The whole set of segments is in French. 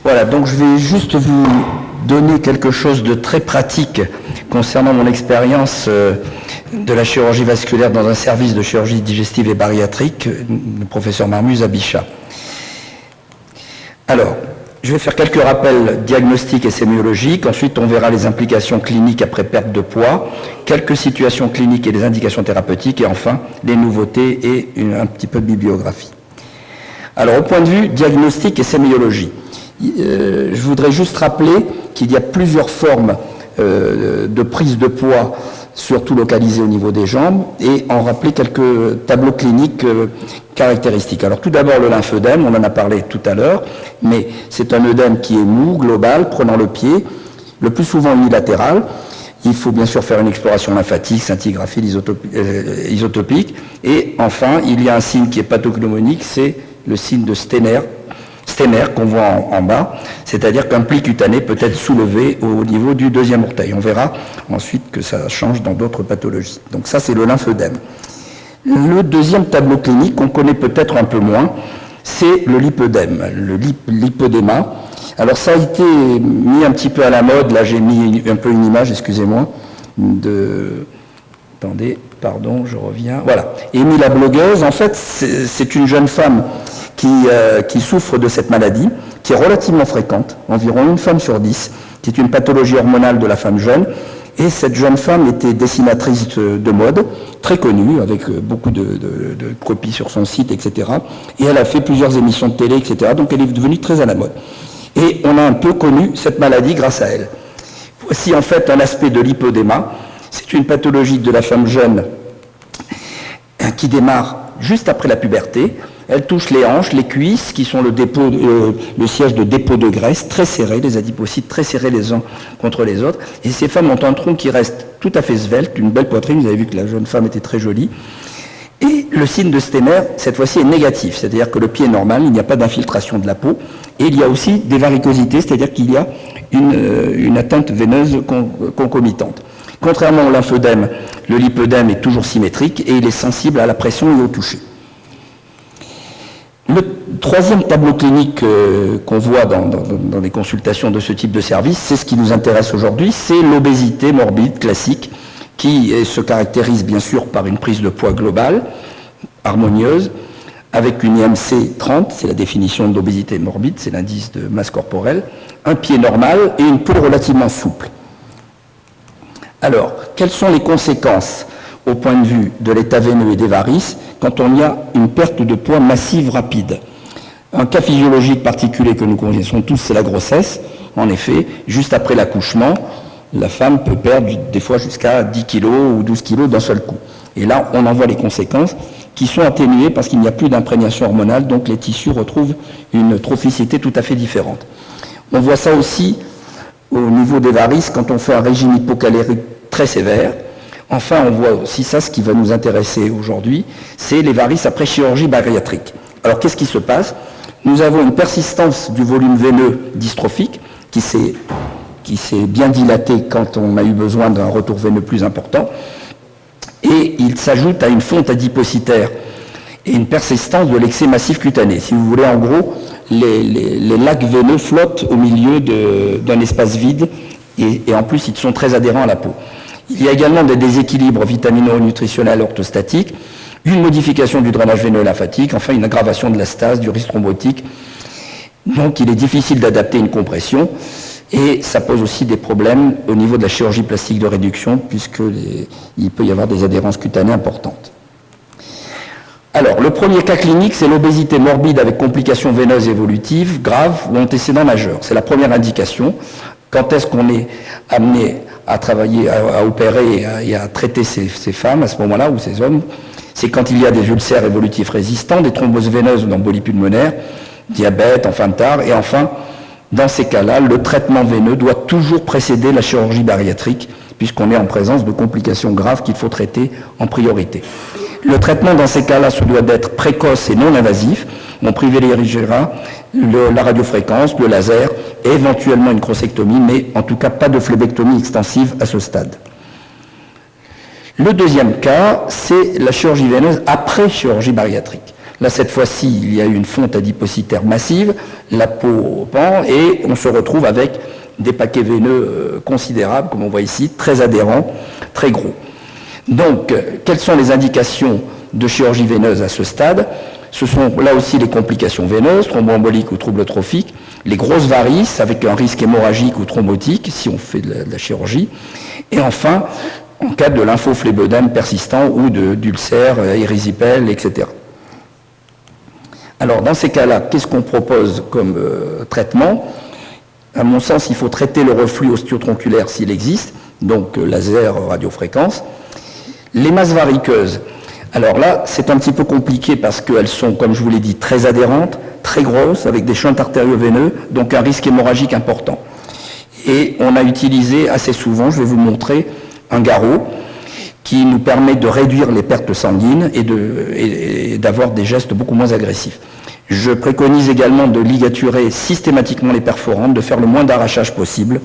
Voilà, donc je vais juste vous donner quelque chose de très pratique concernant mon expérience de la chirurgie vasculaire dans un service de chirurgie digestive et bariatrique, le professeur Marmuse à Bichat. Alors, je vais faire quelques rappels diagnostiques et sémiologiques, ensuite on verra les implications cliniques après perte de poids, quelques situations cliniques et des indications thérapeutiques, et enfin les nouveautés et un petit peu de bibliographie. Alors, au point de vue diagnostic et sémiologie, je voudrais juste rappeler qu'il y a plusieurs formes de prise de poids, surtout localisées au niveau des jambes, et en rappeler quelques tableaux cliniques caractéristiques. Alors tout d'abord le lymphœdème, on en a parlé tout à l'heure, mais c'est un œdème qui est mou, global, prenant le pied, le plus souvent unilatéral. Il faut bien sûr faire une exploration lymphatique, scintigraphie isotopique, et enfin il y a un signe qui est pathognomonique, c'est le signe de Stener qu'on voit en bas, c'est-à-dire qu'un pli cutané peut être soulevé au niveau du deuxième orteil. On verra ensuite que ça change dans d'autres pathologies. Donc ça, c'est le lymphœdème. Le deuxième tableau clinique, qu'on connaît peut-être un peu moins, c'est le lipœdème, le lipodéma. Alors ça a été mis un petit peu à la mode, là j'ai mis un peu une image, excusez-moi, Attendez, pardon, je reviens. Voilà. Émile la blogueuse, en fait, c'est une jeune femme qui souffre de cette maladie, qui est relativement fréquente, environ une femme sur 10, qui est une pathologie hormonale de la femme jeune. Et cette jeune femme était dessinatrice de mode, très connue, avec beaucoup de copies sur son site, etc. Et elle a fait plusieurs émissions de télé, etc. Donc elle est devenue très à la mode. Et on a un peu connu cette maladie grâce à elle. Voici en fait un aspect de l'hypodéma. C'est une pathologie de la femme jeune qui démarre juste après la puberté. Elle touche les hanches, les cuisses, qui sont le siège de dépôt de graisse, très serré, les adipocytes très serrés les uns contre les autres. Et ces femmes ont un tronc qui reste tout à fait svelte, une belle poitrine. Vous avez vu que la jeune femme était très jolie. Et le signe de Stener, cette fois-ci, est négatif, c'est-à-dire que le pied est normal, il n'y a pas d'infiltration de la peau. Et il y a aussi des varicosités, c'est-à-dire qu'il y a une atteinte veineuse concomitante. Contrairement au lymphœdème, le lipœdème est toujours symétrique et il est sensible à la pression et au toucher. Le troisième tableau clinique qu'on voit dans les consultations de ce type de service, c'est ce qui nous intéresse aujourd'hui, c'est l'obésité morbide classique qui se caractérise bien sûr par une prise de poids globale, harmonieuse, avec une IMC 30, c'est la définition de l'obésité morbide, c'est l'indice de masse corporelle, un pied normal et une peau relativement souple. Alors, quelles sont les conséquences au point de vue de l'état veineux et des varices quand on y a une perte de poids massive rapide? Un cas physiologique particulier que nous connaissons tous, c'est la grossesse. En effet, juste après l'accouchement, la femme peut perdre des fois jusqu'à 10 kg ou 12 kg d'un seul coup. Et là, on en voit les conséquences qui sont atténuées parce qu'il n'y a plus d'imprégnation hormonale, donc les tissus retrouvent une trophicité tout à fait différente. On voit ça aussi au niveau des varices quand on fait un régime hypocalorique très sévère. Enfin, on voit aussi ça, ce qui va nous intéresser aujourd'hui, c'est les varices après chirurgie bariatrique. Alors, qu'est-ce qui se passe? Nous avons une persistance du volume veineux dystrophique qui s'est bien dilaté quand on a eu besoin d'un retour veineux plus important, et il s'ajoute à une fonte adipocytaire et une persistance de l'excès massif cutané. Si vous voulez, en gros, les lacs veineux flottent au milieu d'un espace vide, et en plus, ils sont très adhérents à la peau. Il y a également des déséquilibres vitamino-nutritionnels orthostatiques, une modification du drainage veineux et lymphatique, enfin une aggravation de la stase, du risque thrombotique. Donc il est difficile d'adapter une compression et ça pose aussi des problèmes au niveau de la chirurgie plastique de réduction puisqu'il peut y avoir des adhérences cutanées importantes. Alors, le premier cas clinique, c'est l'obésité morbide avec complications veineuses évolutives graves ou antécédents majeurs. C'est la première indication. Quand est-ce qu'on est amené à travailler, à opérer et à traiter ces femmes à ce moment-là, ou ces hommes? C'est quand il y a des ulcères évolutifs résistants, des thromboses veineuses ou d'embolies pulmonaires, diabète, enfin tard, et enfin, dans ces cas-là, le traitement veineux doit toujours précéder la chirurgie bariatrique, puisqu'on est en présence de complications graves qu'il faut traiter en priorité. Le traitement dans ces cas-là se doit d'être précoce et non invasif. On privilégiera la radiofréquence, le laser, et éventuellement une crocectomie, mais en tout cas pas de phlébectomie extensive à ce stade. Le deuxième cas, c'est la chirurgie veineuse après chirurgie bariatrique. Là, cette fois-ci, il y a une fonte adipocytaire massive, la peau pend, et on se retrouve avec des paquets veineux considérables, comme on voit ici, très adhérents, très gros. Donc, quelles sont les indications de chirurgie veineuse à ce stade? Ce sont là aussi les complications veineuses, thromboemboliques ou troubles trophiques, les grosses varices avec un risque hémorragique ou thrombotique si on fait de la chirurgie, et enfin, en cas de lymphophlébodème persistant ou d'ulcères, érysipèles, etc. Alors, dans ces cas-là, qu'est-ce qu'on propose comme traitement? À mon sens, il faut traiter le reflux osteo-tronculaire s'il existe, donc laser, radiofréquence. Les masses variqueuses, alors là, c'est un petit peu compliqué parce qu'elles sont, comme je vous l'ai dit, très adhérentes, très grosses, avec des shunts artério-veineux, donc un risque hémorragique important. Et on a utilisé assez souvent, je vais vous montrer, un garrot qui nous permet de réduire les pertes sanguines et d'avoir des gestes beaucoup moins agressifs. Je préconise également de ligaturer systématiquement les perforantes, de faire le moins d'arrachage possible.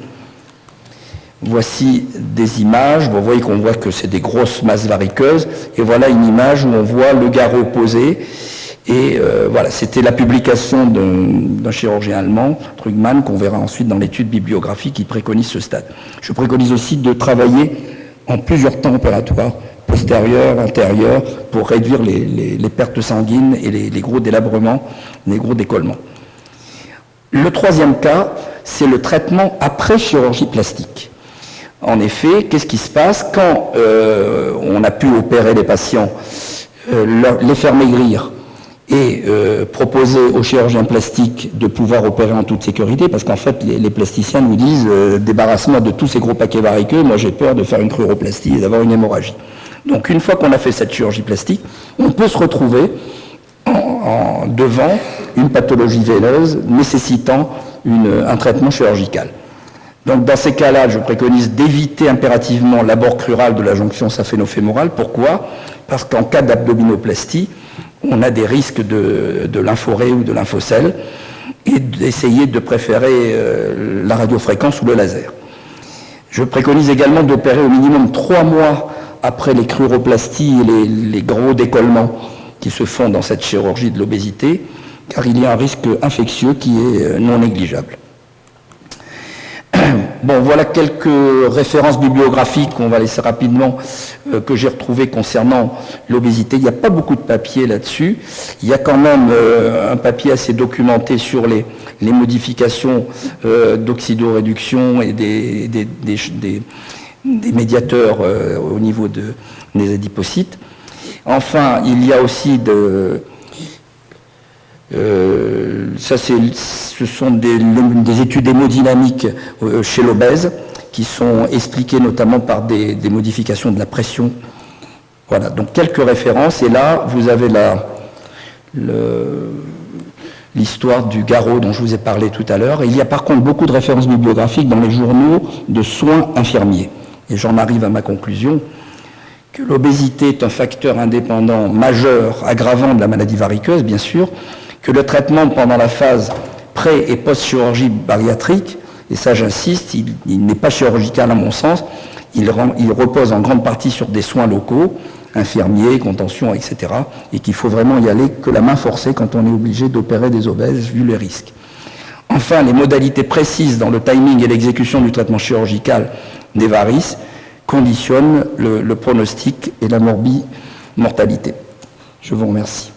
Voici des images, vous voyez qu'on voit que c'est des grosses masses variqueuses, et voilà une image où on voit le garrot posé, et voilà, c'était la publication d'un chirurgien allemand, Trugmann, qu'on verra ensuite dans l'étude bibliographique qui préconise ce stade. Je préconise aussi de travailler en plusieurs temps opératoires, postérieurs, antérieurs, pour réduire les pertes sanguines et les gros délabrements, les gros décollements. Le troisième cas, c'est le traitement après chirurgie plastique. En effet, qu'est-ce qui se passe quand on a pu opérer les patients, les faire maigrir et proposer aux chirurgiens plastiques de pouvoir opérer en toute sécurité, parce qu'en fait, les plasticiens nous disent débarrasse-moi de tous ces gros paquets variqueux, moi j'ai peur de faire une cruroplastie et d'avoir une hémorragie. Donc une fois qu'on a fait cette chirurgie plastique, on peut se retrouver devant une pathologie veineuse nécessitant un traitement chirurgical. Donc dans ces cas-là, je préconise d'éviter impérativement l'abord crural de la jonction saphéno-fémorale. Pourquoi? Parce qu'en cas d'abdominoplastie, on a des risques de lymphorée ou de lymphocèle, et d'essayer de préférer la radiofréquence ou le laser. Je préconise également d'opérer au minimum 3 mois après les cruroplasties et les gros décollements qui se font dans cette chirurgie de l'obésité, car il y a un risque infectieux qui est non négligeable. Bon, voilà quelques références bibliographiques qu'on va laisser rapidement, que j'ai retrouvées concernant l'obésité. Il n'y a pas beaucoup de papiers là-dessus. Il y a quand même un papier assez documenté sur les modifications d'oxydoréduction et des médiateurs au niveau des adipocytes. Enfin, il y a aussi ce sont des études hémodynamiques chez l'obèse qui sont expliquées notamment par des modifications de la pression. Voilà, donc quelques références. Et là, vous avez l'histoire du garrot dont je vous ai parlé tout à l'heure. Il y a par contre beaucoup de références bibliographiques dans les journaux de soins infirmiers. Et j'en arrive à ma conclusion, que l'obésité est un facteur indépendant majeur, aggravant de la maladie variqueuse, bien sûr, que le traitement pendant la phase pré- et post-chirurgie bariatrique, et ça j'insiste, il n'est pas chirurgical à mon sens, il repose en grande partie sur des soins locaux, infirmiers, contention, etc., et qu'il faut vraiment y aller que la main forcée quand on est obligé d'opérer des obèses, vu les risques. Enfin, les modalités précises dans le timing et l'exécution du traitement chirurgical des varices conditionnent le pronostic et la mortalité. Je vous remercie.